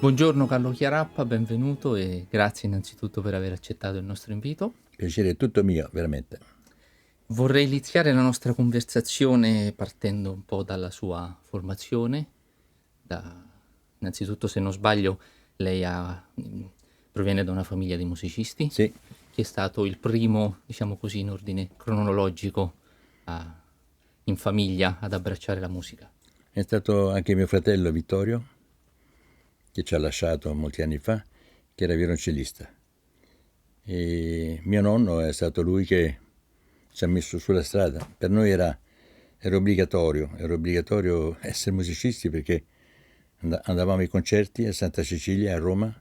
Buongiorno Carlo Chiarappa, benvenuto e grazie innanzitutto per aver accettato il nostro invito. Piacere è tutto mio, veramente. Vorrei iniziare la nostra conversazione partendo un po' dalla sua formazione. Innanzitutto, se non sbaglio, lei proviene da una famiglia di musicisti. Sì, Chi è stato il primo, diciamo così, in ordine cronologico a- in famiglia ad abbracciare la musica? è stato anche mio fratello Vittorio, che ci ha lasciato molti anni fa, che era violoncellista. E mio nonno è stato lui che ci ha messo sulla strada. Per noi era obbligatorio essere musicisti perché andavamo ai concerti a Santa Cecilia, a Roma.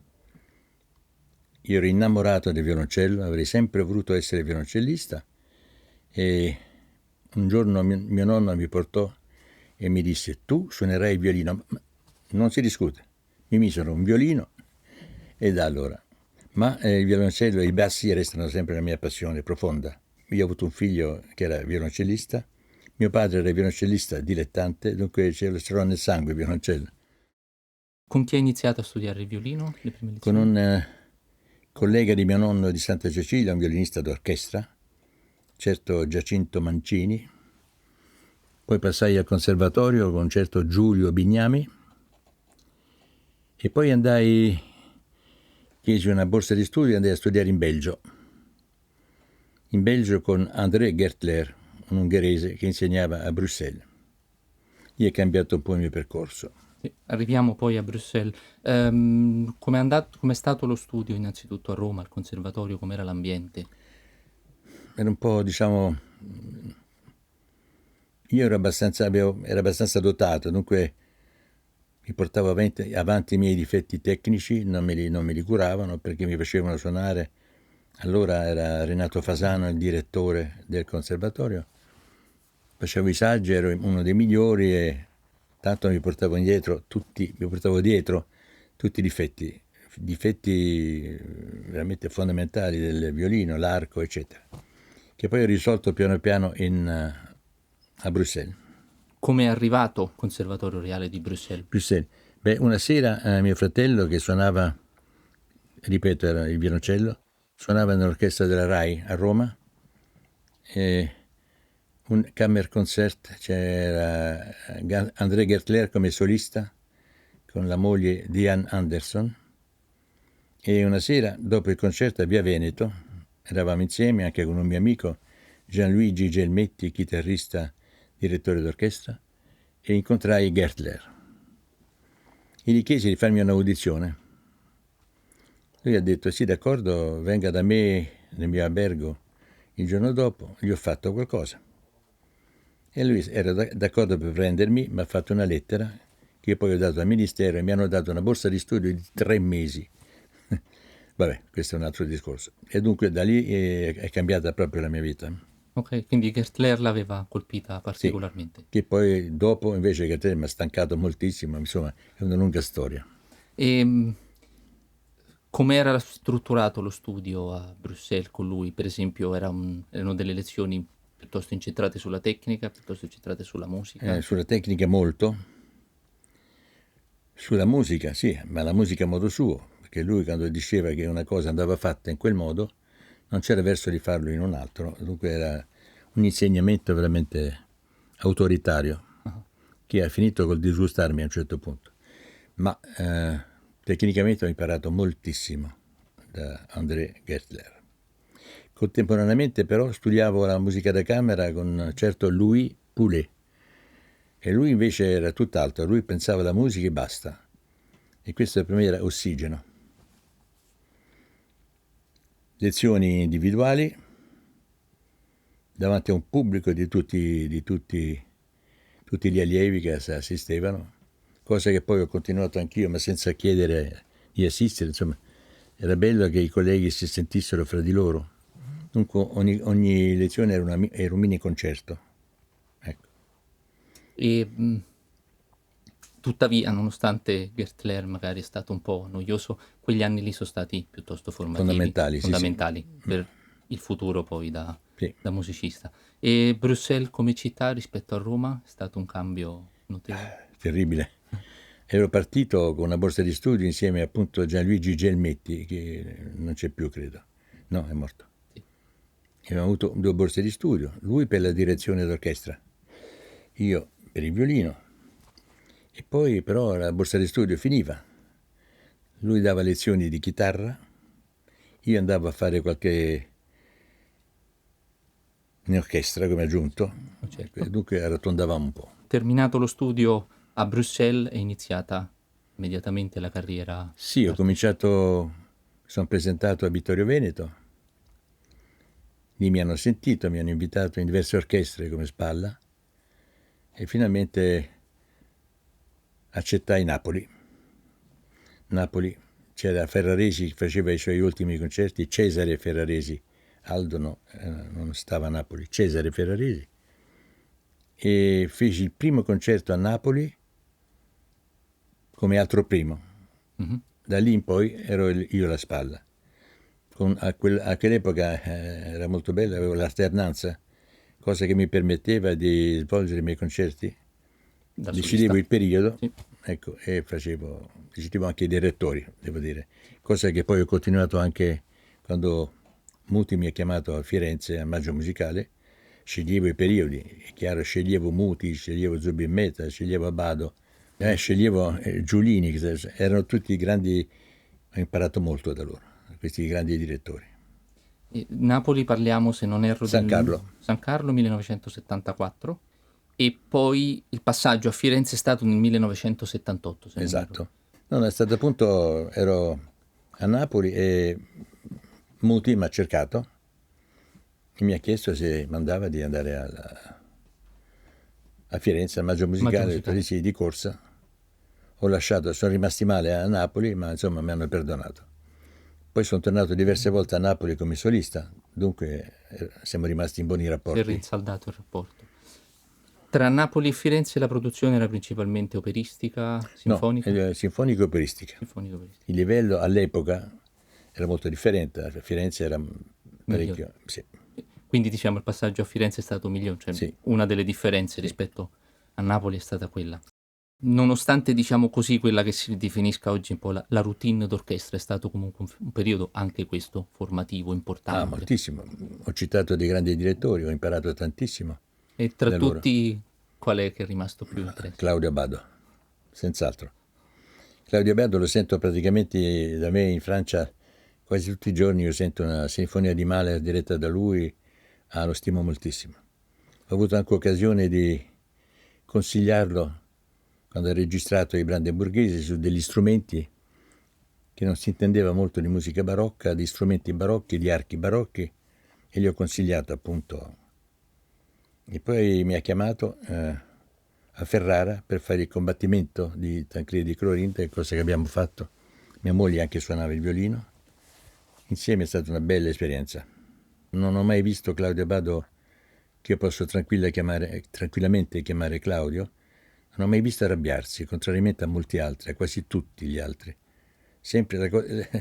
Io ero innamorato del violoncello, avrei sempre voluto essere violoncellista e un giorno mio nonno mi portò e mi disse: tu suonerai il violino. Ma non si discute. Mi misero un violino e da allora. Ma il violoncello e i bassi restano sempre la mia passione profonda. Io ho avuto un figlio che era violoncellista, mio padre era violoncellista dilettante, dunque ce l'ho nel sangue il violoncello. Con chi ha iniziato a studiare il violino, le prime Con lezioni? un collega di mio nonno di Santa Cecilia, un violinista d'orchestra, certo Giacinto Mancini. Poi passai al conservatorio con certo Giulio Bignami e poi chiesi una borsa di studio e andai a studiare in Belgio. In Belgio con André Gertler, un ungherese che insegnava a Bruxelles. Gli è cambiato un po' il mio percorso. Sì, arriviamo poi a Bruxelles. Com'è stato lo studio innanzitutto a Roma, al conservatorio, com'era l'ambiente? Era un po', diciamo, io ero abbastanza dotato, dunque mi portavo avanti i miei difetti tecnici, non me li curavano perché mi facevano suonare. Allora era Renato Fasano il direttore del conservatorio. Facevo i saggi, ero uno dei migliori e tanto mi portavo dietro tutti i difetti veramente fondamentali del violino, l'arco, eccetera, che poi ho risolto piano piano a Bruxelles. Come è arrivato al Conservatorio Reale di Bruxelles? Bruxelles. Beh, una sera mio fratello che suonava, ripeto, era il violoncello, suonava nell'orchestra della RAI a Roma, e un Kammerkonzert, c'era André Gertler come solista con la moglie Diane Anderson e una sera dopo il concerto a Via Veneto eravamo insieme anche con un mio amico Gianluigi Gelmetti, chitarrista, direttore d'orchestra, e incontrai Gertler e gli chiesi di farmi un'audizione. Lui ha detto sì, d'accordo, venga da me nel mio albergo il giorno dopo. Gli ho fatto qualcosa e lui era d'accordo per prendermi, mi ha fatto una lettera che io poi ho dato al ministero e mi hanno dato una borsa di studio di 3 mesi. Vabbè, questo è un altro discorso. E dunque da lì è cambiata proprio la mia vita. Ok, quindi Gertler l'aveva colpita Sì, particolarmente. che poi dopo invece che te mi ha stancato moltissimo, insomma, è una lunga storia. E com'era strutturato lo studio a Bruxelles con lui? Per esempio, erano delle lezioni piuttosto incentrate sulla tecnica, piuttosto incentrate sulla musica? Sulla tecnica molto, sulla musica sì, ma la musica a modo suo, perché lui quando diceva che una cosa andava fatta in quel modo, non c'era verso di farlo in un altro, dunque era un insegnamento veramente autoritario, Ah. che ha finito col disgustarmi a un certo punto. Ma tecnicamente ho imparato moltissimo da André Gertler. Contemporaneamente però studiavo la musica da camera con certo Louis Poulet e lui invece era tutt'altro, lui pensava alla musica e basta. E questo per me era ossigeno. Lezioni individuali davanti a un pubblico tutti gli allievi che assistevano, cosa che poi ho continuato anch'io, ma senza chiedere di assistere, insomma, era bello che i colleghi si sentissero fra di loro. Dunque ogni lezione era un mini concerto. Ecco. E tuttavia, nonostante Gertler magari è stato un po' noioso, quegli anni lì sono stati piuttosto formativi, Fondamentali, sì, sì. fondamentali per il futuro poi Sì. da musicista. E Bruxelles come città rispetto a Roma è stato un cambio notevole? Terribile. ero partito con una borsa di studio insieme appunto a Gianluigi Gelmetti, che non c'è più, credo. No, è morto. Sì. Abbiamo avuto 2 borse di studio, lui per la direzione d'orchestra, io per il violino. E poi però la borsa di studio finiva. Lui dava lezioni di chitarra, io andavo a fare qualche in orchestra come aggiunto, Certo. dunque arrotondavamo un po'. Terminato lo studio a Bruxelles è iniziata immediatamente la carriera Sì, ho cominciato, sono presentato a Vittorio Veneto, lì mi hanno sentito, mi hanno invitato in diverse orchestre come Spalla e finalmente accettai Napoli. Napoli c'era Ferraresi che faceva i suoi ultimi concerti, Cesare Ferraresi, Aldo no, non stava a Napoli, Cesare Ferraresi, e feci il primo concerto a Napoli come altro primo. Da lì in poi ero io alla Spalla. A quell'epoca era molto bello, avevo l'alternanza, cosa che mi permetteva di svolgere i miei concerti. da Decidevo solista. il periodo, Sì. ecco, e decidevo anche i direttori, devo dire, cosa che poi ho continuato anche quando Muti mi ha chiamato a Firenze a Maggio Musicale, sceglievo i periodi, è chiaro, sceglievo Muti, sceglievo Zubin Mehta, sceglievo Abbado, sceglievo Giulini, erano tutti grandi, ho imparato molto da loro, questi grandi direttori. E Napoli parliamo, se non erro, San Carlo. San Carlo 1974 e poi il passaggio a Firenze è stato nel 1978, se non erro. Esatto. No, è stato appunto, ero a Napoli e Muti mi ha cercato e mi ha chiesto se mandava di andare a Firenze al Maggio Musicale, ho detto di sì, di corsa. Ho lasciato, sono rimasti male a Napoli, ma insomma mi hanno perdonato. Poi sono tornato diverse volte a Napoli come solista, dunque siamo rimasti in buoni Si è rapporti. rinsaldato il rapporto. Tra Napoli e Firenze la produzione era principalmente operistica, sinfonica? No, sinfonica e operistica. Sinfonico-operistica. Il livello all'epoca era molto differente, a Firenze era parecchio, sì. Quindi diciamo il passaggio a Firenze è stato migliore, cioè Sì. una delle differenze rispetto a Napoli è stata quella. Nonostante, diciamo così, quella che si definisca oggi un po' la routine d'orchestra, è stato comunque un periodo anche questo formativo importante. Ah, moltissimo. Ho citato dei grandi direttori, ho imparato tantissimo. E tra da loro. tutti, qual è che è rimasto più impresso? Claudio Abbado, senz'altro. Claudio Abbado lo sento praticamente da me in Francia quasi tutti i giorni, io sento una sinfonia di Mahler diretta da lui, lo stimo moltissimo. Ho avuto anche occasione di consigliarlo quando ha registrato i brandeburghesi su degli strumenti che non si intendeva molto di musica barocca, di strumenti barocchi, di archi barocchi, e gli ho consigliato appunto. E poi mi ha chiamato a Ferrara per fare il combattimento di Tancredi Clorinda, cosa che abbiamo fatto. Mia moglie anche suonava il violino. Insieme è stata una bella esperienza. Non ho mai visto Claudio Abbado, che io posso tranquillamente chiamare Claudio, non ho mai visto arrabbiarsi, contrariamente a molti altri, a quasi tutti gli altri. Sempre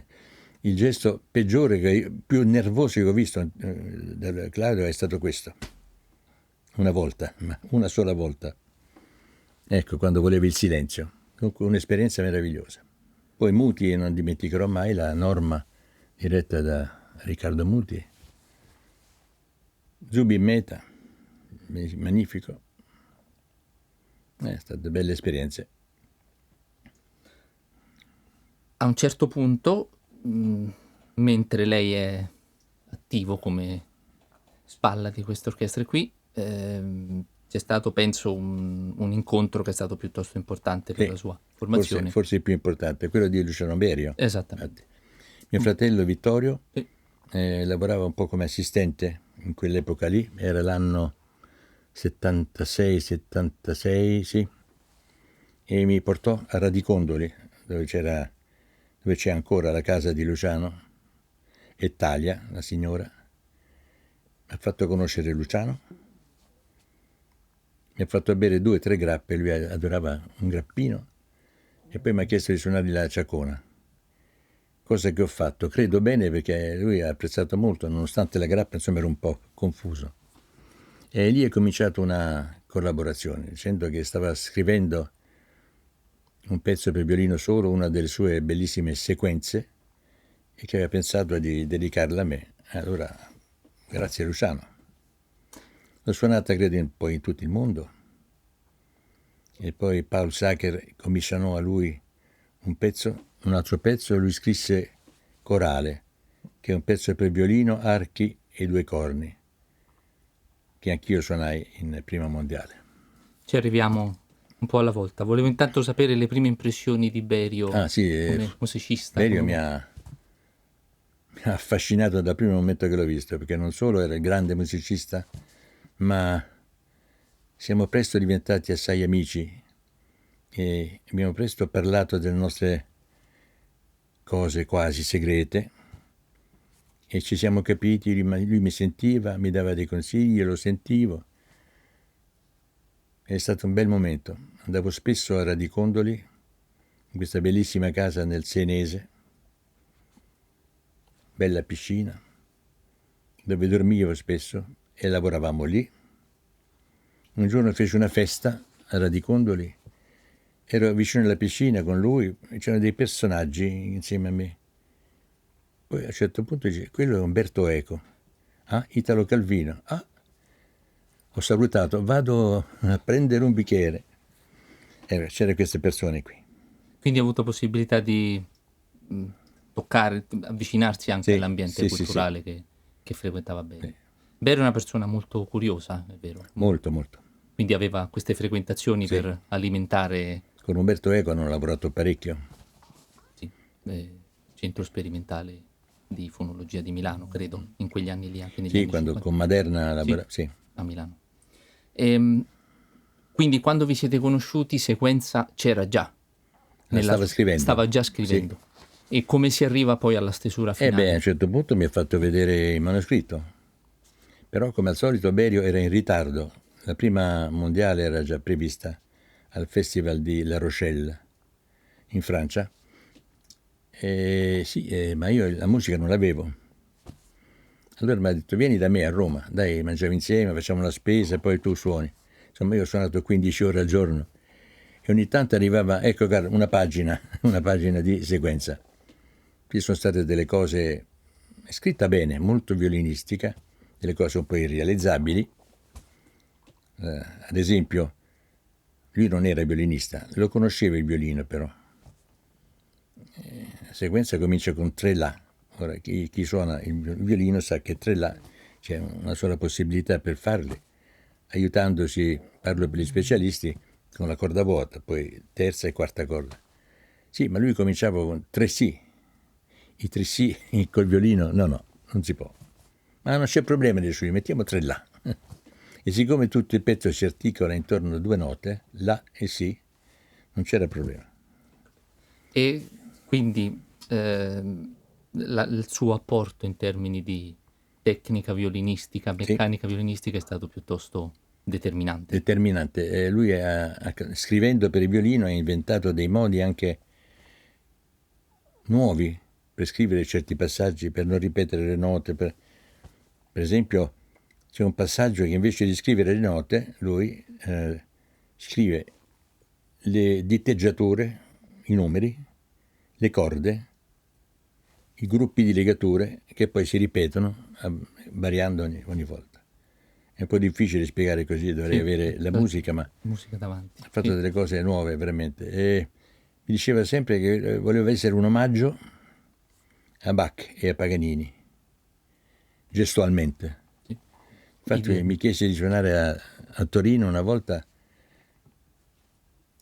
il gesto peggiore, più nervoso che ho visto da Claudio è stato questo. Una volta, ma una sola volta. Ecco, quando volevi il silenzio. Comunque un'esperienza meravigliosa. Poi Muti, non dimenticherò mai la Norma diretta da Riccardo Muti. Zubin Mehta, magnifico. È state belle esperienze. A un certo punto, mentre lei è attivo come spalla di queste orchestre qui, c'è stato, penso, un incontro che è stato piuttosto importante per la sua formazione. Forse il più importante, quello di Luciano Berio. Esattamente. Mio fratello Vittorio lavorava un po' come assistente in quell'epoca lì, era l'anno 76, sì, e mi portò a Radicondoli, dove c'è ancora la casa di Luciano, e Talia, la signora. Mi ha fatto conoscere Luciano, mi ha fatto bere 2 o 3 grappe, lui adorava un grappino, e poi mi ha chiesto di suonare la ciacona, cosa che ho fatto, credo bene, perché lui ha apprezzato molto, nonostante la grappa, insomma, ero un po' confuso. E lì è cominciata una collaborazione, dicendo che stava scrivendo un pezzo per violino solo, una delle sue bellissime sequenze, e che aveva pensato di dedicarla a me. Allora, grazie Luciano. L'ho suonata credo poi in tutto il mondo, e poi Paul Sacher commissionò a lui un altro pezzo, lui scrisse Corale, che è un pezzo per violino, archi e due corni, che anch'io suonai in prima mondiale. Ci arriviamo un po' alla volta. Volevo intanto sapere le prime impressioni di Berio come musicista. Berio mi ha affascinato dal primo momento che l'ho visto, perché non solo era il grande musicista, ma siamo presto diventati assai amici e abbiamo presto parlato delle nostre cose quasi segrete e ci siamo capiti. Lui mi sentiva, mi dava dei consigli, io lo sentivo. È stato un bel momento. Andavo spesso a Radicondoli, in questa bellissima casa nel Senese, bella piscina, dove dormivo spesso e lavoravamo lì. Un giorno fece una festa a Radicondoli, ero vicino alla piscina con lui, c'erano dei personaggi insieme a me. Poi a un certo punto dice, quello è Umberto Eco, Italo Calvino. Ho salutato, vado a prendere un bicchiere. C'erano queste persone qui. Quindi ha avuto possibilità di toccare, avvicinarsi anche all'ambiente culturale che frequentava bene. Sì. Berio è una persona molto curiosa, è vero? Molto, molto. Quindi aveva queste frequentazioni per alimentare... Con Umberto Eco hanno lavorato parecchio. Sì, centro sperimentale di fonologia di Milano, credo, in quegli anni lì. Anche negli anni quando 50. Con Maderna lavorava, a Milano. Quindi quando vi siete conosciuti Sequenza c'era già? Stava già scrivendo. Sì. E come si arriva poi alla stesura finale? A un certo punto mi ha fatto vedere il manoscritto, però come al solito Berio era in ritardo. La prima mondiale era già prevista al Festival di La Rochelle in Francia, ma io la musica non l'avevo. Allora mi ha detto vieni da me a Roma, dai, mangiamo insieme, facciamo la spesa e poi tu suoni. Insomma io ho suonato 15 ore al giorno e ogni tanto arrivava, ecco guarda, una pagina di Sequenza. Ci sono state delle cose scritta bene, molto violinistica, delle cose un po' irrealizzabili. Ad esempio, lui non era violinista, lo conosceva il violino però. La Sequenza comincia con 3 La. Ora, chi suona il violino sa che 3 La c'è una sola possibilità per farli, aiutandosi, parlo per gli specialisti, con la corda vuota, poi terza e quarta corda. Sì, ma lui cominciava con 3 Si. I 3 Si col violino, no, non si può. Ma non c'è problema di lui, mettiamo 3 La. E siccome tutto il pezzo si articola intorno a 2 note, La e Si, non c'era problema. E quindi il suo apporto in termini di tecnica violinistica, meccanica violinistica è stato piuttosto determinante. Determinante. Lui scrivendo per il violino ha inventato dei modi anche nuovi per scrivere certi passaggi, per non ripetere le note. Per esempio c'è un passaggio che invece di scrivere le note lui scrive le diteggiature, i numeri, le corde, i gruppi di legature che poi si ripetono variando ogni volta. È un po' difficile spiegare così, dovrei avere la musica, ma davanti. Ha fatto delle cose nuove veramente. E mi diceva sempre che voleva essere un omaggio a Bach e a Paganini, gestualmente. Sì. Infatti mi chiese di suonare a Torino una volta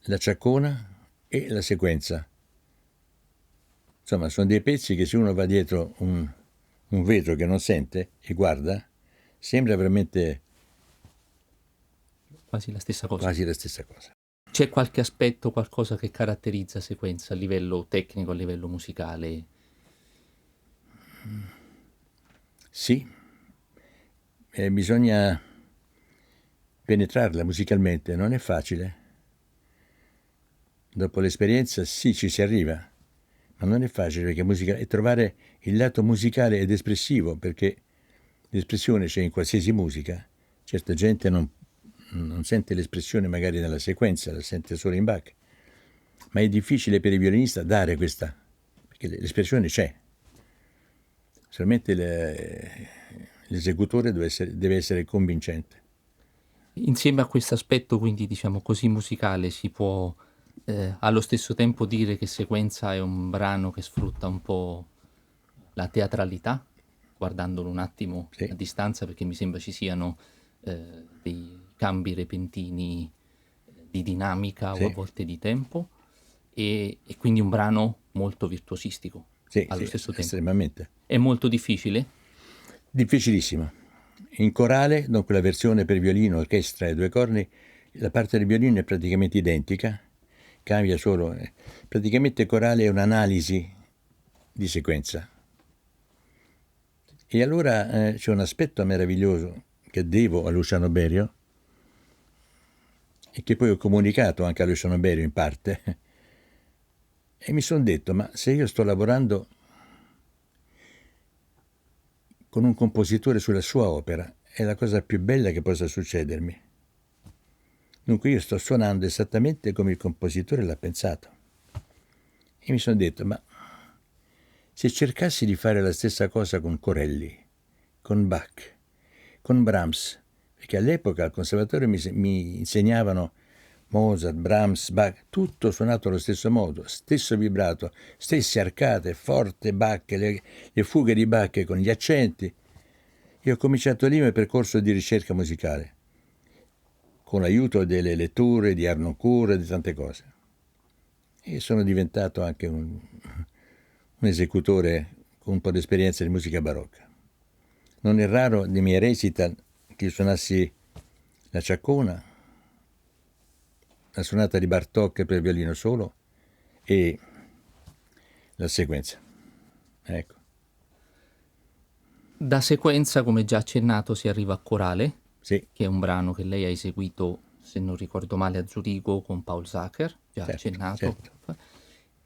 la Ciaccona e la Sequenza. Insomma, sono dei pezzi che se uno va dietro un vetro che non sente e guarda, sembra veramente quasi la stessa cosa. Quasi la stessa cosa. C'è qualche aspetto, qualcosa che caratterizza Sequenza a livello tecnico, a livello musicale? Sì, bisogna penetrarla musicalmente, non è facile. Dopo l'esperienza sì, ci si arriva, ma non è facile perché e trovare il lato musicale ed espressivo, perché l'espressione c'è in qualsiasi musica. Certa gente non sente l'espressione magari nella Sequenza, la sente solo in Bach. ma è difficile per il violinista dare questa, perché l'espressione c'è, solamente l'esecutore deve essere convincente. Insieme a questo aspetto, quindi diciamo così musicale, si può allo stesso tempo dire che Sequenza è un brano che sfrutta un po' la teatralità, guardandolo un attimo Sì. a distanza, perché mi sembra ci siano dei cambi repentini di dinamica o a Sì, volte di tempo, e quindi un brano molto virtuosistico sì, allo sì, stesso tempo. estremamente. È molto difficile? Difficilissimo. In corale, dunque la versione per violino, orchestra e due corni, la parte del violino è praticamente identica, cambia solo. Praticamente corale è un'analisi di sequenza. E allora c'è un aspetto meraviglioso che devo a Luciano Berio e che poi ho comunicato anche a Luciano Berio in parte. E mi sono detto, ma se io sto lavorando con un compositore sulla sua opera, è la cosa più bella che possa succedermi. Dunque io sto suonando esattamente come il compositore l'ha pensato. E mi sono detto, ma se cercassi di fare la stessa cosa con Corelli, con Bach, con Brahms, perché all'epoca al conservatorio mi insegnavano Mozart, Brahms, Bach, tutto suonato allo stesso modo, stesso vibrato, stesse arcate, forte Bach, le fughe di Bach con gli accenti. Io ho cominciato lì il mio percorso di ricerca musicale, con l'aiuto delle letture di Harnoncourt e di tante cose. E sono diventato anche un esecutore con un po' di esperienza di musica barocca. Non è raro nei miei recital che io suonassi la ciaccona, la sonata di Bartók per violino solo e la sequenza. Ecco. Da Sequenza, come già accennato, si arriva a Corale, Sì, che è un brano che lei ha eseguito, se non ricordo male, a Zurigo con Paul Zacher, già certo, accennato. certo.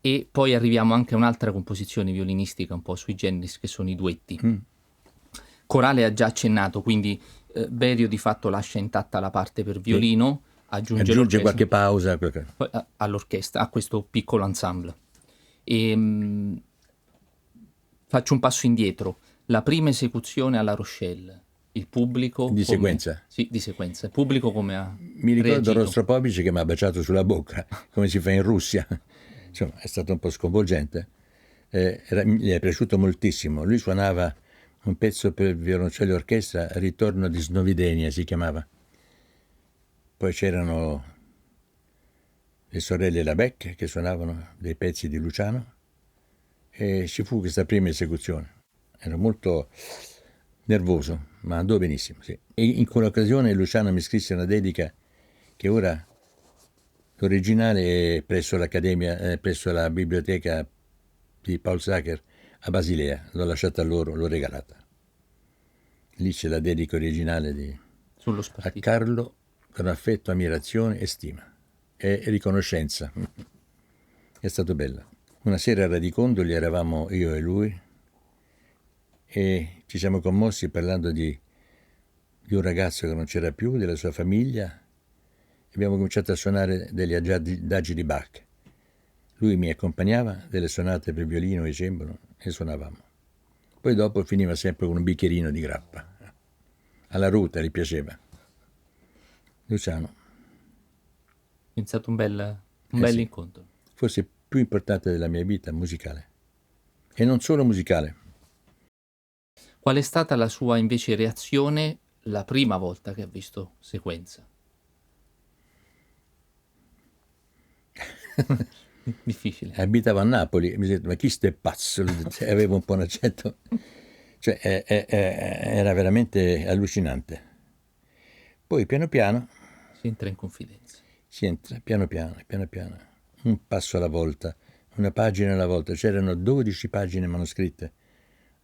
E poi arriviamo anche a un'altra composizione violinistica un po' sui generis, che sono i duetti. Corale ha già accennato, quindi Berio di fatto lascia intatta la parte per Sì. violino, aggiunge Aggiunge l'orchestra, qualche pausa. poi all'orchestra, a questo piccolo ensemble. E, faccio un passo indietro. La prima esecuzione alla Rochelle, il pubblico Di come... sequenza. Sì, di sequenza. Il pubblico come ha Mi ricordo reagito? Rostropovich che mi ha baciato sulla bocca, come si fa in Russia. Insomma, è stato un po' sconvolgente. Gli è piaciuto moltissimo. Lui suonava un pezzo per violoncello e orchestra, Ritorno di Snovidenia si chiamava. Poi c'erano le sorelle Labec che suonavano dei pezzi di Luciano e ci fu questa prima esecuzione. Ero molto nervoso, ma andò benissimo, sì. E in quell'occasione Luciano mi scrisse una dedica che ora l'originale è presso l'Accademia, presso la biblioteca di Paul Sacher a Basilea. L'ho lasciata a loro, l'ho regalata. Lì c'è la dedica originale Sullo a spartito. Carlo con affetto, ammirazione e stima e riconoscenza. È stato bello. Una sera a Radicondoli eravamo io e lui e ci siamo commossi parlando di un ragazzo che non c'era più, della sua famiglia. Abbiamo cominciato a suonare degli adagi di Bach. Lui mi accompagnava delle sonate per violino e cembalo e suonavamo. Poi dopo finiva sempre con un bicchierino di grappa. Alla ruta gli piaceva. Luciano, È stato un bel sì, incontro. forse il più importante della mia vita musicale. E non solo musicale. Qual è stata la sua invece reazione la prima volta che ha visto Sequenza? Difficile. Abitavo a Napoli e mi detto, ma chi ste pazzo? Avevo un po' un accento. Cioè, era veramente allucinante. Poi piano piano Si entra in confidenza. si entra, piano piano, un passo alla volta, una pagina alla volta. C'erano 12 pagine manoscritte,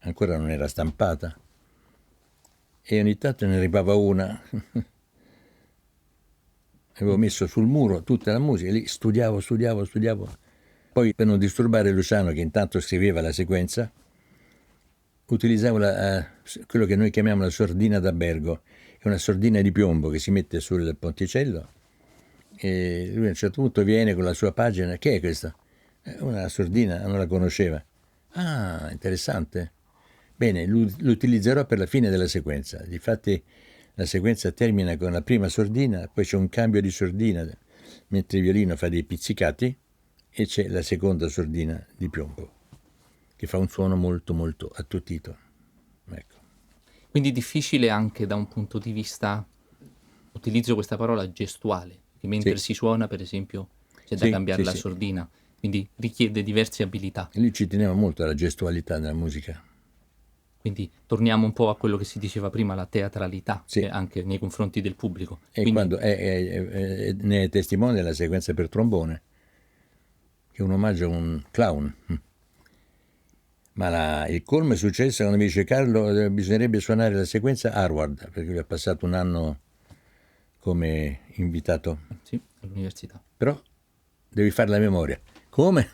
ancora non era stampata. E ogni tanto ne arrivava una. Avevo messo sul muro tutta la musica, lì studiavo. Poi per non disturbare Luciano, che intanto scriveva la sequenza, utilizzavo quello che noi chiamiamo la sordina d'albergo. È una sordina di piombo che si mette sul ponticello E lui a un certo punto viene con la sua pagina, che è questa? Una sordina, non la conosceva. Ah, interessante. Bene, l'utilizzerò per la fine della sequenza. Difatti la sequenza termina con la prima sordina, poi c'è un cambio di sordina, mentre il violino fa dei pizzicati, e c'è la seconda sordina di piombo, che fa un suono molto molto attutito. Ecco. Quindi difficile anche da un punto di vista, utilizzo questa parola, gestuale, che mentre Sì, si suona, per esempio, c'è da sì, cambiare sì, la sì. sordina, quindi richiede diverse abilità. E lui ci teneva molto alla gestualità della musica. Quindi torniamo un po' a quello che si diceva prima, la teatralità, Sì. anche nei confronti del pubblico. E Quindi quando ne è testimone la sequenza per trombone, che è un omaggio a un clown. Ma il colmo è successo quando mi dice Carlo bisognerebbe suonare la sequenza Harvard, perché lui ha passato un anno come invitato. sì, all'università. Però devi fare la memoria. Come?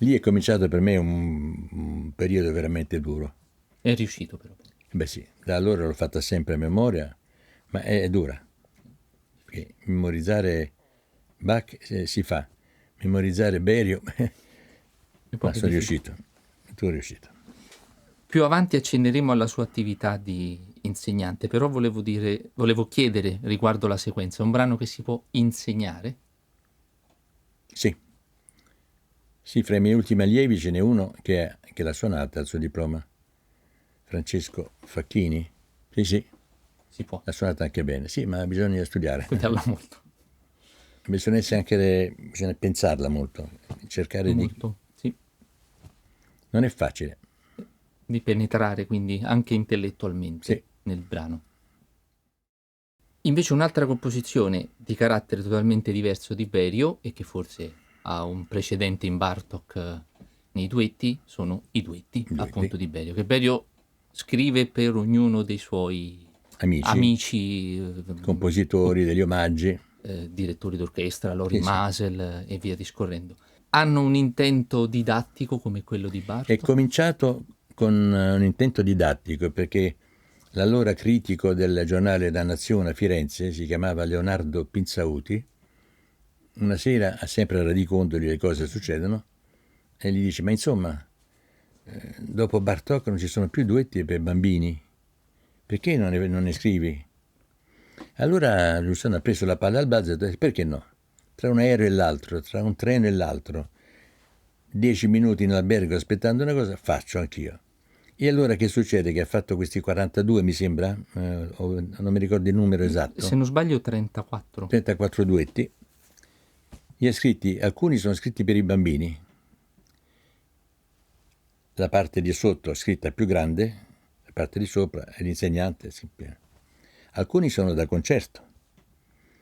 Lì è cominciato per me un periodo veramente duro. È riuscito però. Beh sì, da allora l'ho fatta sempre a memoria, ma è dura. Perché memorizzare Bach si fa, memorizzare Berio, È ma proprio sono difficile. riuscito. Tu sei riuscito. Più avanti accenneremo alla sua attività di insegnante, però volevo chiedere riguardo la sequenza, un brano che si può insegnare? Sì. Sì, fra i miei ultimi allievi ce n'è uno che l'ha suonata al suo diploma, Francesco Facchini. Sì, sì, Si può, l'ha suonata anche bene. Sì, ma bisogna studiare. studiarla molto, Bisogna pensarla molto, cercare di... molto, sì, Non è facile. di penetrare quindi anche intellettualmente Sì, nel brano. Invece un'altra composizione di carattere totalmente diverso di Berio e che forse ha un precedente in Bartók nei duetti sono i duetti duetti, appunto di Berio, che Berio scrive per ognuno dei suoi amici, amici, compositori degli omaggi. direttori d'orchestra, Lori Sì, sì. Masel e via discorrendo. Hanno un intento didattico come quello di È Bartók? cominciato con un intento didattico perché l'allora critico del giornale La Nazione a Firenze, si chiamava Leonardo Pinzauti, una sera ha sempre rendicontoli le cose che succedono e gli dice: ma insomma, dopo Bartók non ci sono più duetti per bambini, perché non ne scrivi? Allora Luciano ha preso la palla al balzo e ha detto: perché no? Tra un aereo e l'altro, tra un treno e l'altro, 10 minuti in albergo aspettando una cosa, faccio anch'io. E allora che succede? Che ha fatto questi 42, mi sembra, non mi ricordo il numero Se esatto, non sbaglio 34. 34 duetti. Alcuni sono scritti per i bambini, la parte di sotto scritta più grande, la parte di sopra è l'insegnante. Alcuni sono da concerto.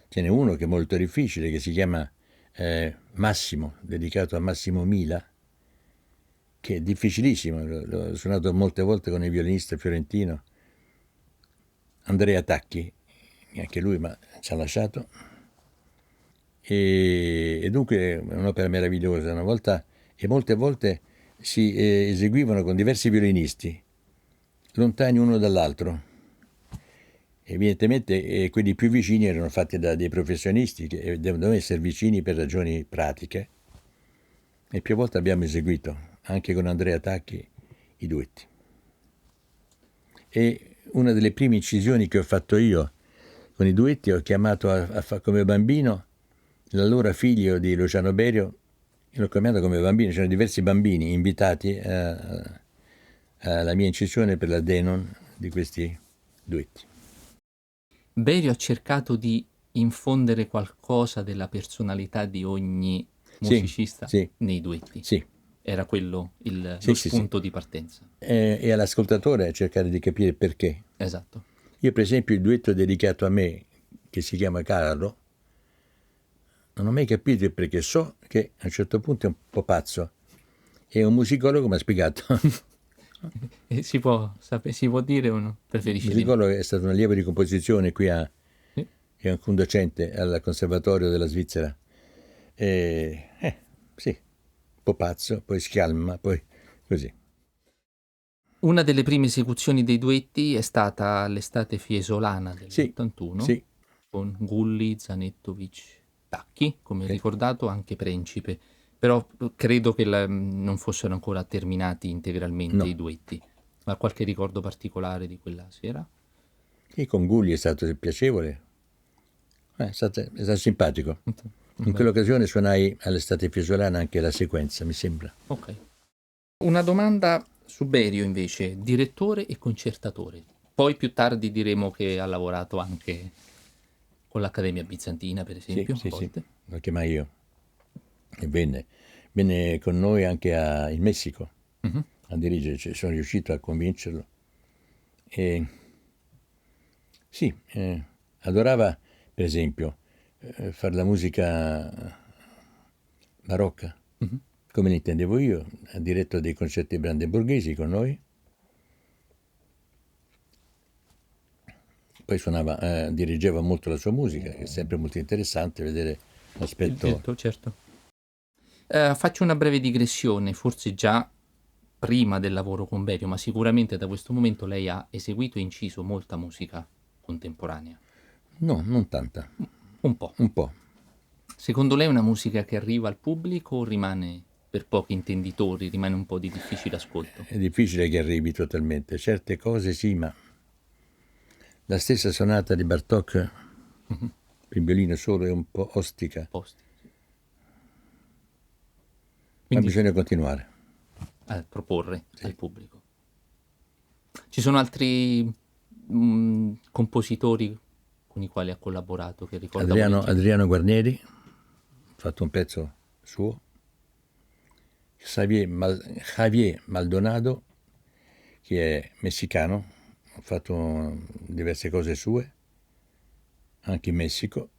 Ce n'è uno che è molto difficile, che si chiama Massimo, dedicato a Massimo Mila, che è difficilissimo, l'ho suonato molte volte con il violinista fiorentino Andrea Tacchi, anche lui ma ci ha lasciato, e dunque è un'opera meravigliosa. Una volta e molte volte si eseguivano con diversi violinisti, lontani uno dall'altro. Evidentemente quelli più vicini erano fatti da dei professionisti che devono essere vicini per ragioni pratiche, e più volte abbiamo eseguito anche con Andrea Tacchi i duetti. E una delle prime incisioni che ho fatto io con i duetti, ho chiamato come bambino l'allora figlio di Luciano Berio, l'ho chiamato come bambino, c'erano diversi bambini invitati alla mia incisione per la Denon di questi duetti. Berio ha cercato di infondere qualcosa della personalità di ogni Sì, musicista sì, nei duetti. sì, Era quello lo sì, sì, sì. spunto di partenza. E all'ascoltatore cercare di capire perché. Esatto. Io per esempio il duetto dedicato a me, che si chiama Carlo, non ho mai capito il perché. So che a un certo punto è un po' pazzo e un musicologo mi ha spiegato. E si può dire o no? Il Preferisce di no. musicologo è stato un allievo di composizione qui Sì. è anche un docente al Conservatorio della Svizzera. Sì, un po' pazzo, poi si calma, poi così. Una delle prime esecuzioni dei duetti è stata l'estate fiesolana Sì, dell'81, sì, con Gulli, Zanettovic, Tacchi, come Sì. ricordato, anche Principe, però credo che non fossero ancora terminati integralmente No. i duetti. Ma qualche ricordo particolare di quella sera? Sì, con Gulli è stato piacevole, è stato simpatico. In Beh, quell'occasione suonai all'Estate Fiesolana anche la sequenza, mi sembra. ok. Una domanda su Berio invece, direttore e concertatore. Poi più tardi diremo che ha lavorato anche con l'Accademia Bizantina, per Sì, esempio, a sì, sì, volte. lo chiamai io. E venne con noi anche in Messico Mhm. a dirigere, cioè, sono riuscito a convincerlo. E sì, adorava, per esempio, fare la musica barocca, Mhm. come l'intendevo io, ha diretto dei concerti brandeburghesi con noi, poi suonava, dirigeva molto la sua musica, che è sempre molto interessante vedere Il l'aspetto. direttore, certo. Faccio una breve digressione, forse già prima del lavoro con Berio, ma sicuramente da questo momento lei ha eseguito e inciso molta musica contemporanea. No, non tanta, Un po'. un po'. Secondo lei è una musica che arriva al pubblico o rimane per pochi intenditori, rimane un po' di difficile ascolto? È difficile che arrivi totalmente, certe cose sì, ma la stessa sonata di Bartók, Mhm. il violino solo è un po' ostica, Posti, sì. ma Quindi bisogna continuare. a proporre Sì. al pubblico. Ci sono altri compositori con i quali ha collaborato che ricorda volentieri? Adriano Guarneri, ha fatto un pezzo suo, Javier Maldonado, che è messicano, ha fatto diverse cose sue, anche in Messico,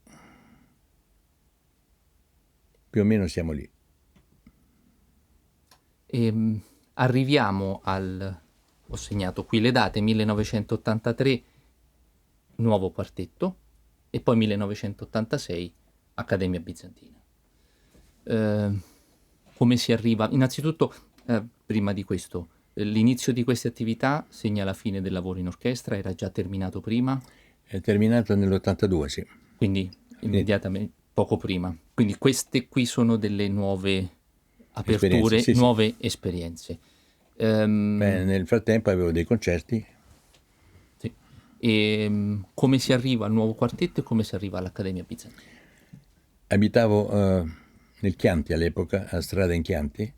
più o meno siamo lì. Arriviamo al... Ho segnato qui le date, 1983, nuovo quartetto, e poi 1986, Accademia Bizantina. Eh, come si arriva? Innanzitutto, prima di questo, l'inizio di queste attività segna la fine del lavoro in orchestra, era già terminato prima, È terminato nell'82, sì. quindi Finito. immediatamente poco prima. Quindi queste qui sono delle nuove Esperienze, aperture, sì, sì. nuove esperienze. Beh, nel frattempo avevo dei concerti. Sì. E come si arriva al nuovo quartetto e come si arriva all'Accademia Bizantina? Abitavo nel Chianti all'epoca, a Strada in Chianti,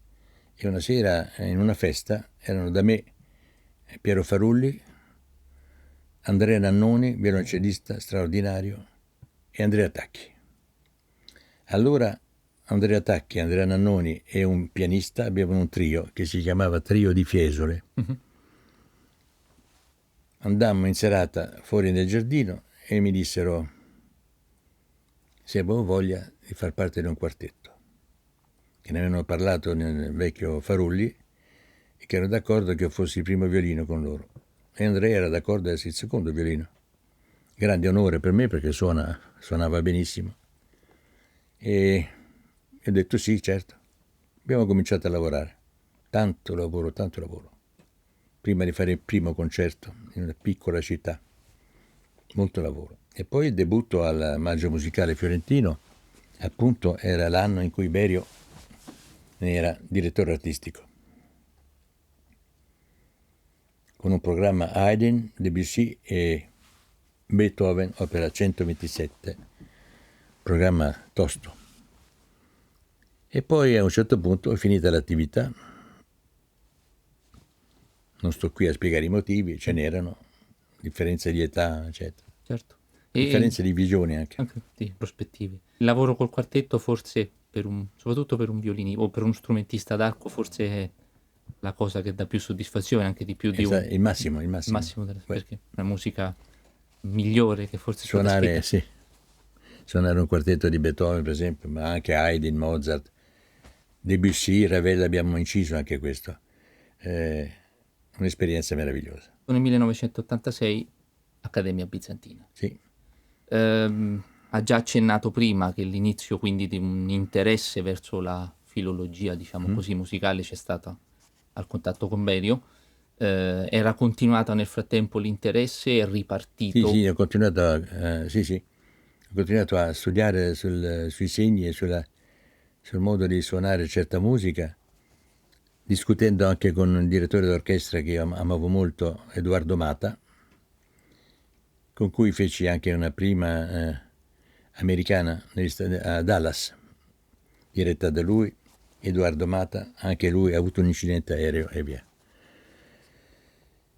e una sera in una festa erano da me Piero Farulli, Andrea Nannoni, violoncellista straordinario, e Andrea Tacchi. Allora Andrea Tacchi, Andrea Nannoni e un pianista avevano un trio che si chiamava Trio di Fiesole. Mhm. Andammo in serata fuori nel giardino e mi dissero se avevo voglia di far parte di un quartetto, che ne avevano parlato nel vecchio Farulli e che ero d'accordo che io fossi il primo violino con loro. E Andrea era d'accordo ad essere il secondo violino. Grande onore per me perché suonava benissimo. E ho detto sì, certo. Abbiamo cominciato a lavorare. Tanto lavoro, tanto lavoro. Prima di fare il primo concerto in una piccola città. Molto lavoro. E poi il debutto al Maggio Musicale Fiorentino, appunto, era l'anno in cui Berio ne era direttore artistico. Con un programma Haydn, Debussy e Beethoven, opera 127, programma tosto. E poi a un certo punto è finita l'attività, non sto qui a spiegare i motivi, ce n'erano, differenze di età, eccetera, Certo. E differenze di visione anche. anche di prospettive. Il lavoro col quartetto forse soprattutto per un violinista o per uno strumentista d'arco forse è la cosa che dà più soddisfazione, anche di più di un Il massimo, il il massimo. massimo perché è una musica migliore che forse è stata Suonare, scritta. sì, suonare un quartetto di Beethoven, per esempio, ma anche Haydn, Mozart, Debussy, Ravel, abbiamo inciso anche questo. Un'esperienza meravigliosa. Nel 1986 Accademia Bizantina. Sì, Ha già accennato prima che l'inizio quindi di un interesse verso la filologia, diciamo così, musicale c'è stata al contatto con Berio. Era continuata nel frattempo l'interesse, è sì, ripartito. sì, ho continuato sì, sì. Ho continuato a studiare sui segni e sul modo di suonare certa musica, discutendo anche con un direttore d'orchestra che io amavo molto, Edoardo Mata, con cui feci anche una prima americana a Dallas, diretta da lui, Edoardo Mata. Anche lui ha avuto un incidente aereo e via.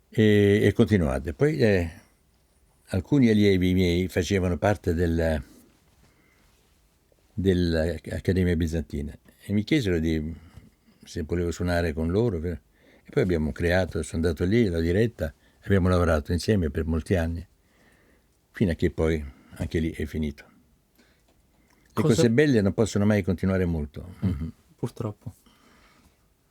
E continuate. Poi alcuni allievi miei facevano parte dell'Accademia Bizantina e mi chiesero se volevo suonare con loro. E poi abbiamo creato, sono andato lì, l'ho diretta, abbiamo lavorato insieme per molti anni, fino a che poi anche lì è finito. Le cose belle non possono mai continuare molto. Purtroppo.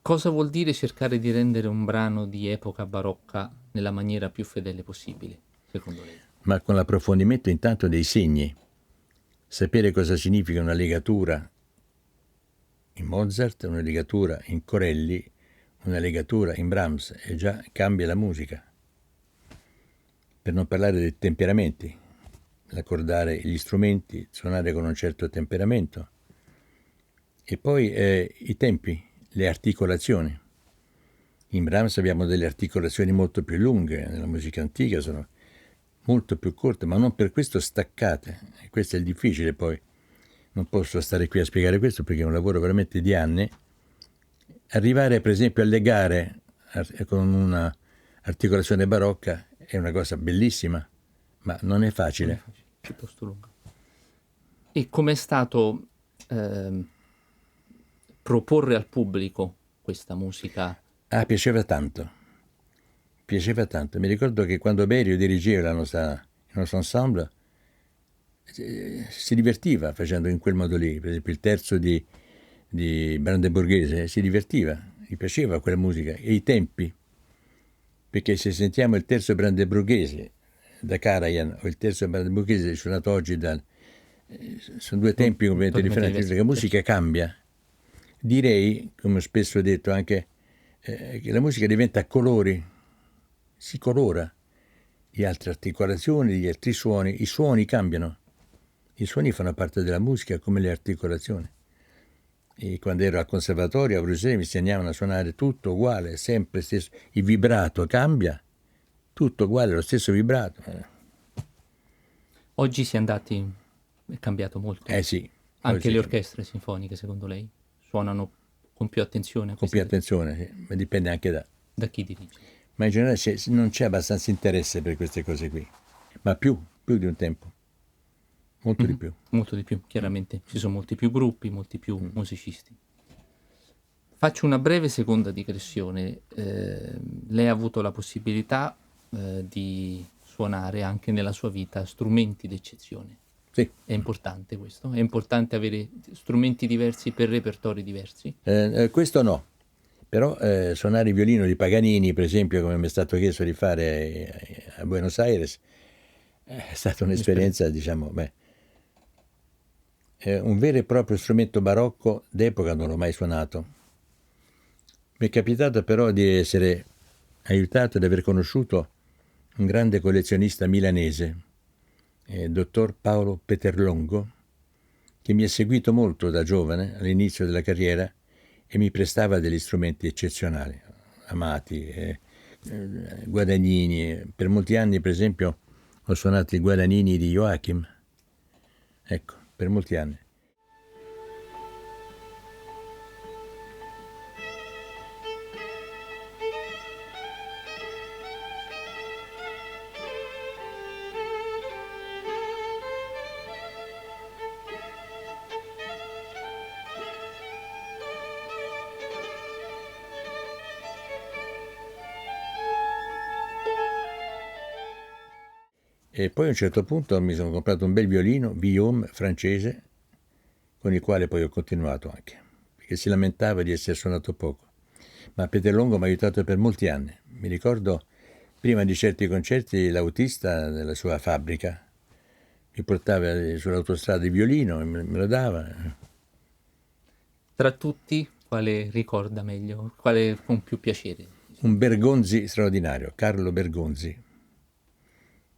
Cosa vuol dire cercare di rendere un brano di epoca barocca nella maniera più fedele possibile, secondo lei? Ma con l'approfondimento intanto dei segni, sapere cosa significa una legatura in Mozart, una legatura in Corelli, una legatura in Brahms, e già cambia la musica. Per non parlare dei temperamenti, l'accordare gli strumenti, suonare con un certo temperamento. E poi i tempi, le articolazioni. In Brahms abbiamo delle articolazioni molto più lunghe, nella musica antica sono molto più corte, ma non per questo staccate. E questo è il difficile poi. Non posso stare qui a spiegare questo perché è un lavoro veramente di anni. Arrivare per esempio a legare con una articolazione barocca è una cosa bellissima, ma non è facile. Non è facile, piuttosto lunga. E com'è stato proporre al pubblico questa musica? Ah, piaceva tanto. Piaceva tanto. Mi ricordo che quando Berio dirigeva il nostro ensemble, si divertiva facendo in quel modo lì. Per esempio il terzo di Brandeburghese si divertiva, gli piaceva quella musica e i tempi, perché se sentiamo il terzo Brandeburghese da Karajan o il terzo Brandeburghese suonato oggi sono due tempi completamente differenti, perché la musica cambia. Direi, come ho spesso detto anche, che la musica diventa colori, si colora di altre articolazioni, di altri suoni, i suoni cambiano. I suoni fanno parte della musica come le articolazioni. E quando ero al conservatorio a Bruxelles mi insegnavano a suonare tutto uguale, sempre stesso. Il vibrato cambia, tutto uguale, lo stesso vibrato. Oggi si è andati, è cambiato molto. Sì. Anche le orchestre sinfoniche, secondo lei, suonano con più attenzione? Con più attenzione, sì. Ma dipende anche da chi dirige. Ma in generale non c'è abbastanza interesse per queste cose qui, ma più di un tempo. Molto di più. Molto di più, chiaramente. Ci sono molti più gruppi, molti più musicisti. Faccio una breve seconda digressione. Lei ha avuto la possibilità di suonare anche nella sua vita strumenti d'eccezione. Sì. È importante questo? È importante avere strumenti diversi per repertori diversi? Questo no. Però suonare il violino di Paganini, per esempio, come mi è stato chiesto di fare a Buenos Aires, è stata un'esperienza, diciamo, un vero e proprio strumento barocco d'epoca non l'ho mai suonato. Mi è capitato però di essere aiutato ed aver conosciuto un grande collezionista milanese, il dottor Paolo Peterlongo, che mi ha seguito molto da giovane all'inizio della carriera e mi prestava degli strumenti eccezionali, amati, Guadagnini. Per molti anni, per esempio, ho suonato i Guadagnini di Joachim. Ecco, per molti anni. E poi a un certo punto mi sono comprato un bel violino, Guillaume, francese, con il quale poi ho continuato anche, perché si lamentava di essere suonato poco. Ma Peterlongo mi ha aiutato per molti anni. Mi ricordo, prima di certi concerti, l'autista della sua fabbrica mi portava sull'autostrada il violino e me lo dava. Tra tutti, quale ricorda meglio? Quale con più piacere? Un Bergonzi straordinario, Carlo Bergonzi.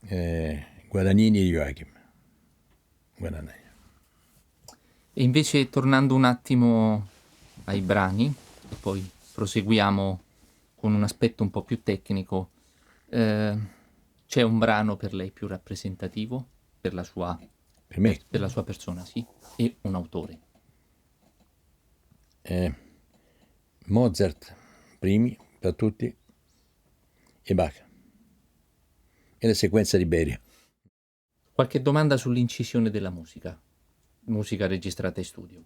Guadagnini e Joachim, Guadagna. E invece tornando un attimo ai brani, e poi proseguiamo con un aspetto un po' più tecnico, c'è un brano per lei più rappresentativo per la sua, Per me, per la sua persona, sì, e un autore. Mozart, primi, per tutti, e Bach. E la sequenza di Beria. Qualche domanda sull'incisione della musica, musica registrata in studio.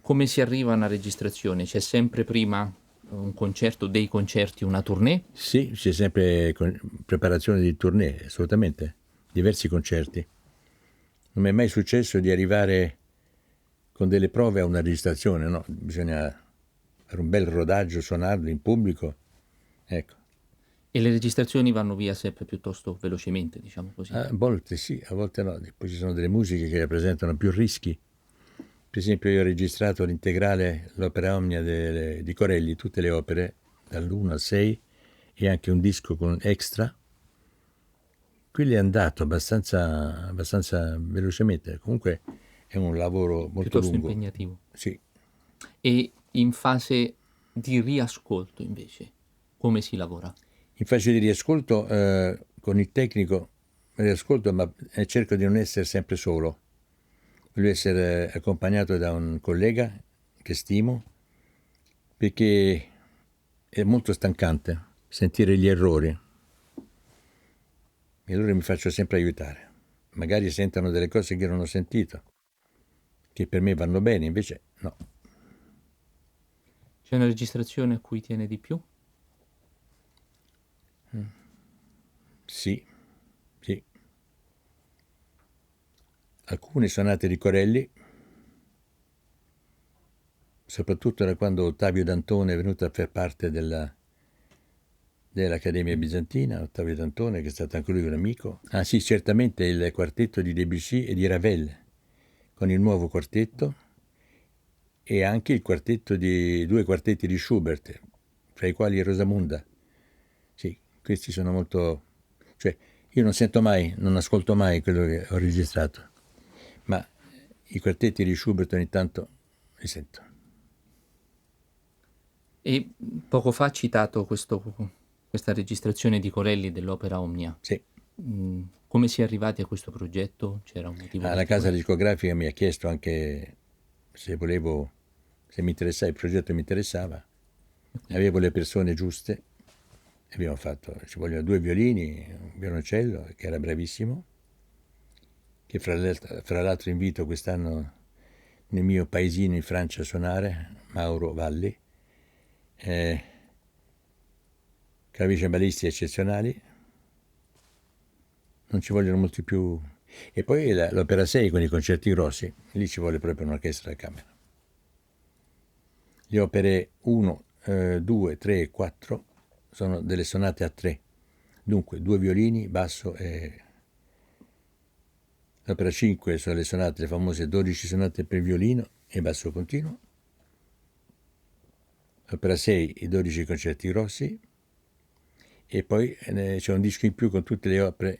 Come si arriva a una registrazione? C'è sempre prima un concerto, dei concerti, una tournée? Sì, c'è sempre preparazione di tournée, assolutamente, diversi concerti. Non mi è mai successo di arrivare con delle prove a una registrazione, no, bisogna fare un bel rodaggio, suonarlo in pubblico, ecco. E le registrazioni vanno via sempre piuttosto velocemente, diciamo così. A volte sì, a volte no. Poi ci sono delle musiche che rappresentano più rischi. Per esempio io ho registrato l'integrale, l'opera omnia di Corelli, tutte le opere, dall'1 al 6, e anche un disco con extra. Quelli è andato abbastanza velocemente. Comunque è un lavoro molto Piuttosto lungo. impegnativo. Sì. E in fase di riascolto invece, come si lavora? In fase di riascolto con il tecnico riascolto, ma cerco di non essere sempre solo. Voglio essere accompagnato da un collega che stimo, perché è molto stancante sentire gli errori. E allora mi faccio sempre aiutare. Magari sentono delle cose che non ho sentito, che per me vanno bene, invece no. C'è una registrazione a cui tiene di più? Sì, sì. Alcune sonate di Corelli, soprattutto da quando Ottavio Dantone è venuto a far parte dell'Accademia Bizantina, Ottavio Dantone, che è stato anche lui un amico. Ah sì, certamente il quartetto di Debussy e di Ravel, con il nuovo quartetto, e anche il quartetto di due quartetti di Schubert, fra i quali Rosamunda. Sì, questi sono molto... cioè, io non sento mai, non ascolto mai quello che ho registrato, ma i quartetti di Schubert ogni tanto li sento. E poco fa ha citato questa registrazione di Corelli dell'opera Omnia. Sì. Come si è arrivati a questo progetto? C'era un motivo La casa particolare? discografica mi ha chiesto anche se volevo, se mi interessava, il progetto mi interessava, avevo le persone giuste, abbiamo fatto, ci vogliono 2 violini, un violoncello che era bravissimo, che fra l'altro invito quest'anno nel mio paesino in Francia a suonare, Mauro Valli, clavicembalisti eccezionali, non ci vogliono molti più. E poi l'opera 6 con i concerti grossi, lì ci vuole proprio un'orchestra da camera. Le opere 1, 2, 3 e 4 sono delle sonate a 3, dunque 2 violini, basso e... L'opera 5 sono le sonate, le famose 12 sonate per violino e basso continuo. L'opera 6 i 12 concerti grossi, e poi c'è un disco in più con tutte le opere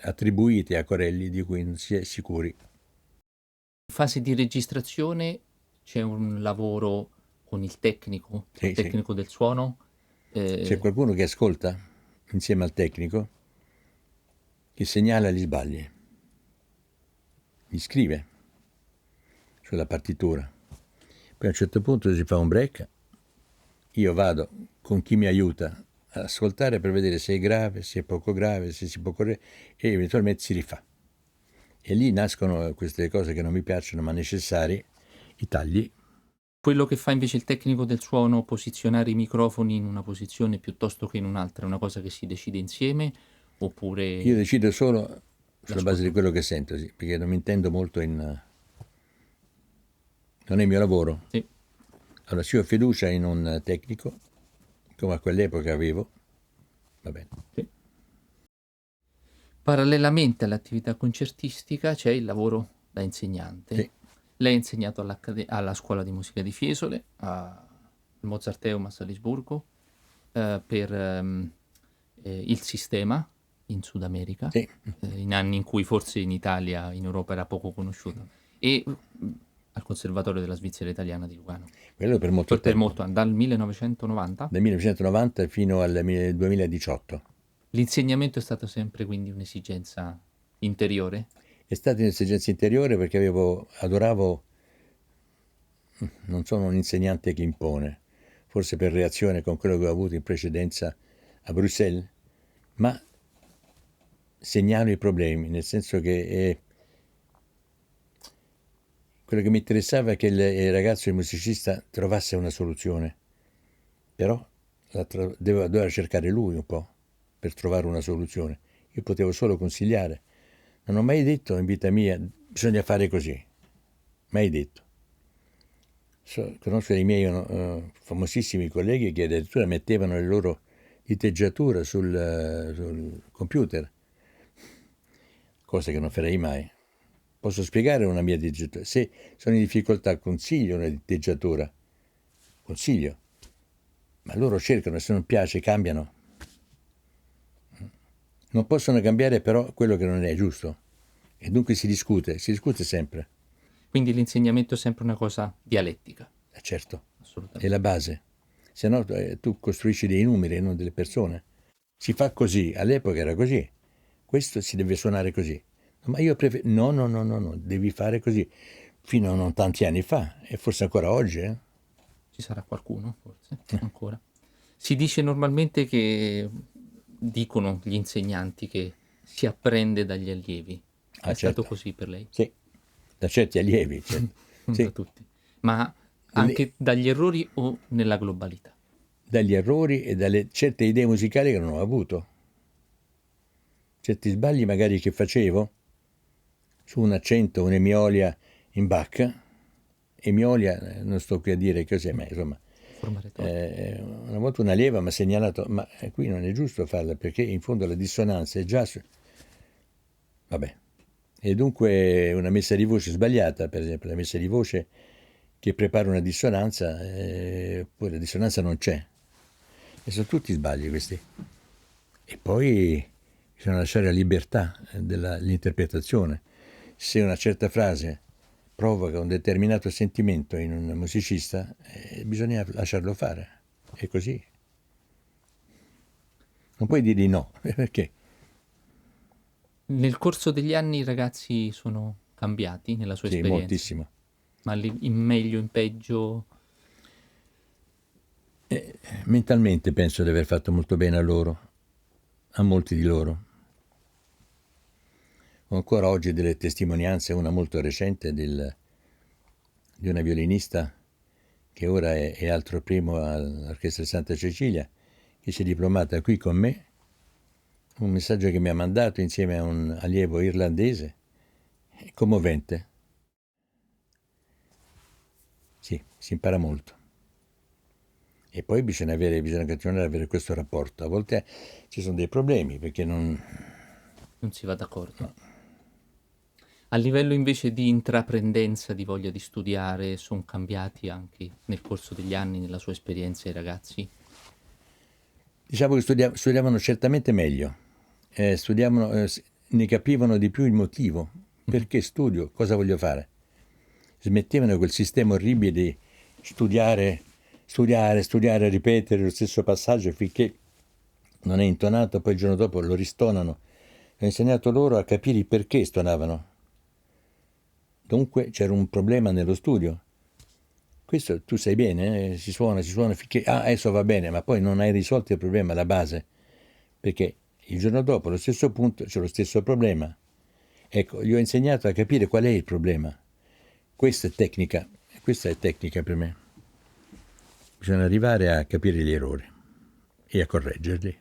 attribuite a Corelli di cui non si è sicuri. In fase di registrazione c'è un lavoro con il tecnico, col Sì, sì. tecnico del suono. C'è qualcuno che ascolta insieme al tecnico, che segnala gli sbagli, li scrive sulla partitura. Poi a un certo punto si fa un break, io vado con chi mi aiuta ad ascoltare per vedere se è grave, se è poco grave, se si può correre, e eventualmente si rifà. E lì nascono queste cose che non mi piacciono ma necessarie, i tagli. Quello che fa invece il tecnico del suono, posizionare i microfoni in una posizione piuttosto che in un'altra, è una cosa che si decide insieme oppure Io decido solo sulla base di l'ascolto? quello che sento, sì, perché non mi intendo molto in... non è il mio lavoro. Sì. Allora, se ho fiducia in un tecnico, come a quell'epoca avevo, va bene. Sì. Parallelamente all'attività concertistica c'è il lavoro da insegnante. Sì. Lei ha insegnato alla Scuola di Musica di Fiesole, al Mozarteum a Salisburgo, per il sistema in Sud America, Sì, in anni in cui forse in Italia, in Europa era poco conosciuta, e al Conservatorio della Svizzera Italiana di Lugano. quello per molto tempo, Dal 1990. dal 1990 fino al 2018. L'insegnamento è stato sempre quindi un'esigenza interiore? È stata un'esigenza interiore perché adoravo, non sono un insegnante che impone, forse per reazione con quello che ho avuto in precedenza a Bruxelles, ma segnalo i problemi, nel senso che quello che mi interessava è che il ragazzo, il musicista, trovasse una soluzione, però doveva cercare lui un po' per trovare una soluzione. Io potevo solo consigliare. Non ho mai detto in vita mia bisogna fare così, mai detto. Conosco dei miei famosissimi colleghi che addirittura mettevano le loro diteggiature sul computer, cosa che non farei mai. Posso spiegare una mia diteggiatura? Se sono in difficoltà consiglio una diteggiatura, consiglio, ma loro cercano, se non piace cambiano. Non possono cambiare però quello che non è giusto e dunque si discute sempre. Quindi l'insegnamento è sempre una cosa dialettica, Certo, è assolutamente. la base, se no tu costruisci dei numeri e non delle persone. Si fa così, all'epoca era così, questo si deve suonare così. Ma io preferisco, no, devi fare così, fino a non tanti anni fa, e forse ancora oggi. Ci sarà qualcuno, forse, ancora. Si dice normalmente che, dicono gli insegnanti, che si apprende dagli allievi. È stato Certo, così per lei? sì, da certi allievi, certo. Non da Sì. tutti. Ma anche dagli errori o nella globalità? Dagli errori e dalle certe idee musicali che non ho avuto. Certi sbagli magari che facevo su un accento, un'emiolia in Bach. Emiolia, non sto qui a dire cos'è, ma insomma, Forma retorica. una volta un allievo mi ha segnalato, ma qui non è giusto farla perché in fondo la dissonanza è già vabbè. E dunque una messa di voce sbagliata, per esempio la messa di voce che prepara una dissonanza, poi la dissonanza non c'è. E sono tutti sbagli questi. E poi bisogna lasciare la libertà dell'interpretazione. Se una certa frase provoca un determinato sentimento in un musicista, bisogna lasciarlo fare. È così. Non puoi dirgli no, perché? Nel corso degli anni i ragazzi sono cambiati nella sua Sì, esperienza, moltissimo. ma in meglio, in peggio? Mentalmente penso di aver fatto molto bene a loro, a molti di loro. Ho ancora oggi delle testimonianze, una molto recente di una violinista che ora è altro primo all'Orchestra di Santa Cecilia, che si è diplomata qui con me, un messaggio che mi ha mandato insieme a un allievo irlandese, commovente. Sì, si impara molto. E poi bisogna continuare ad avere questo rapporto. A volte ci sono dei problemi perché non Non si va d'accordo. A livello invece di intraprendenza, di voglia di studiare, sono cambiati anche nel corso degli anni, nella sua esperienza, i ragazzi? Diciamo che studiavano certamente meglio, ne capivano di più il motivo, perché studio, cosa voglio fare. Smettevano quel sistema orribile di studiare, ripetere lo stesso passaggio finché non è intonato, poi il giorno dopo lo ristonano. Ho insegnato loro a capire il perché stonavano. Dunque c'era un problema nello studio. Questo tu sai bene, si suona finché adesso va bene, ma poi non hai risolto il problema alla base, perché il giorno dopo allo stesso punto c'è lo stesso problema. Ecco, gli ho insegnato a capire qual è il problema. Questa è tecnica per me. Bisogna arrivare a capire gli errori e a correggerli.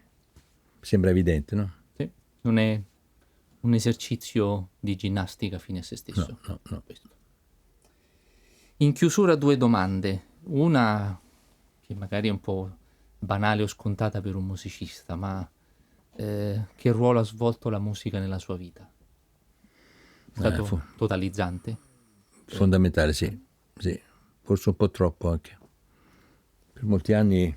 Sembra evidente, no? Sì. Non è un esercizio di ginnastica fine a se stesso. No. Questo. In chiusura 2 domande. Una che magari è un po' banale o scontata per un musicista, ma che ruolo ha svolto la musica nella sua vita? È stato totalizzante? Fondamentale, sì. Forse un po' troppo anche. Per molti anni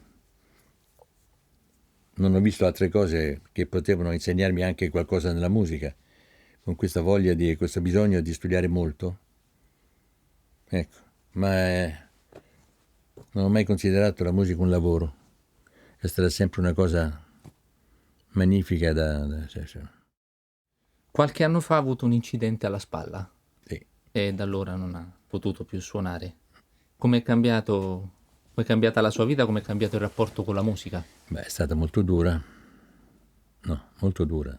non ho visto altre cose che potevano insegnarmi anche qualcosa nella musica, con questa voglia di, questo bisogno di studiare molto. Ecco, ma non ho mai considerato la musica un lavoro, è stata sempre una cosa magnifica cioè, Qualche anno fa ha avuto un incidente alla spalla sì. e da allora non ha potuto più suonare. Com'è cambiata la sua vita? Com'è cambiato il rapporto con la musica? Beh, è stata molto dura, no, molto dura.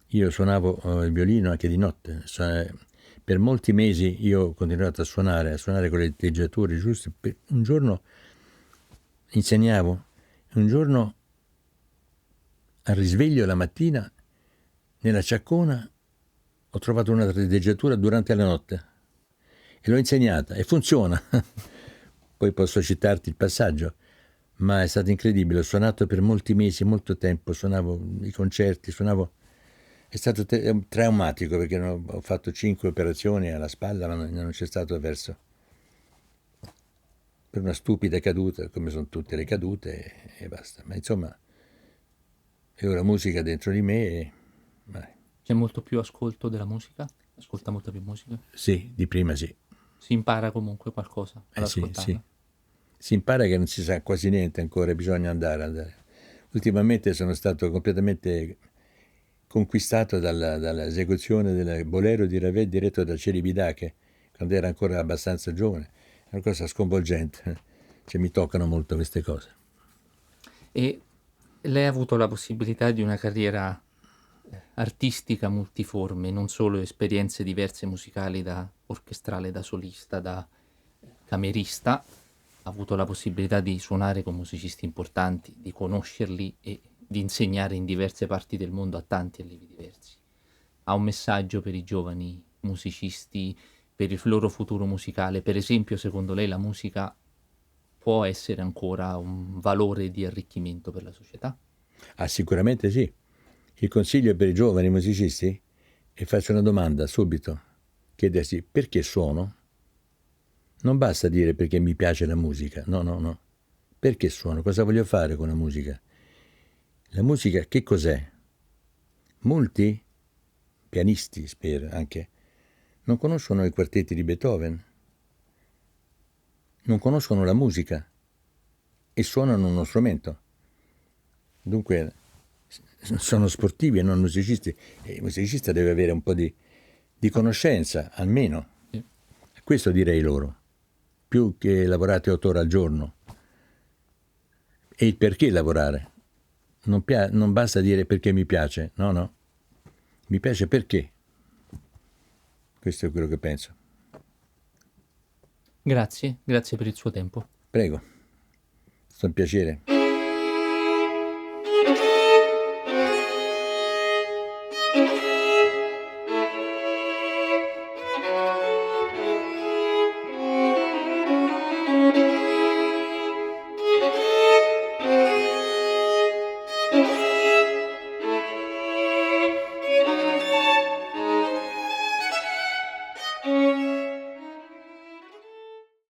Io suonavo il violino anche di notte, per molti mesi io ho continuato a suonare con le diteggiature giuste. Un giorno insegnavo, un giorno al risveglio la mattina nella ciaccona ho trovato una diteggiatura durante la notte e l'ho insegnata e funziona. Poi posso citarti il passaggio, ma è stato incredibile. Ho suonato per molti mesi, molto tempo, suonavo i concerti, è stato traumatico perché ho fatto 5 operazioni alla spalla, ma non c'è stato verso. Per una stupida caduta, come sono tutte le cadute, e basta. Ma insomma, è ora musica dentro di me e vai. C'è molto più ascolto della musica? Ascolta molta più musica? Sì, di prima sì. Si impara comunque qualcosa ad Sì, sì. ascoltarla? Si impara che non si sa quasi niente ancora, bisogna andare. Ultimamente sono stato completamente conquistato dall'esecuzione del Bolero di Ravel diretto da Celibidache, quando era ancora abbastanza giovane. È una cosa sconvolgente, cioè, mi toccano molto queste cose. E lei ha avuto la possibilità di una carriera artistica multiforme, non solo esperienze diverse musicali da orchestrale, da solista, da camerista, ha avuto la possibilità di suonare con musicisti importanti, di conoscerli e di insegnare in diverse parti del mondo a tanti allievi diversi. Ha un messaggio per i giovani musicisti, per il loro futuro musicale? Per esempio, secondo lei la musica può essere ancora un valore di arricchimento per la società? Ah, sicuramente sì. Il consiglio per i giovani musicisti è farsi una domanda subito, chiedersi perché suono? Non basta dire perché mi piace la musica, no. Perché suono? Cosa voglio fare con la musica? La musica che cos'è? Molti pianisti, spero anche, non conoscono i quartetti di Beethoven, non conoscono la musica e suonano uno strumento. Dunque sono sportivi e non musicisti. E il musicista deve avere un po' di conoscenza, almeno. Sì. Questo direi loro, più che lavorate 8 ore al giorno. E il perché lavorare. Non basta dire perché mi piace, no. Mi piace perché. Questo è quello che penso. Grazie per il suo tempo. Prego, è stato un piacere.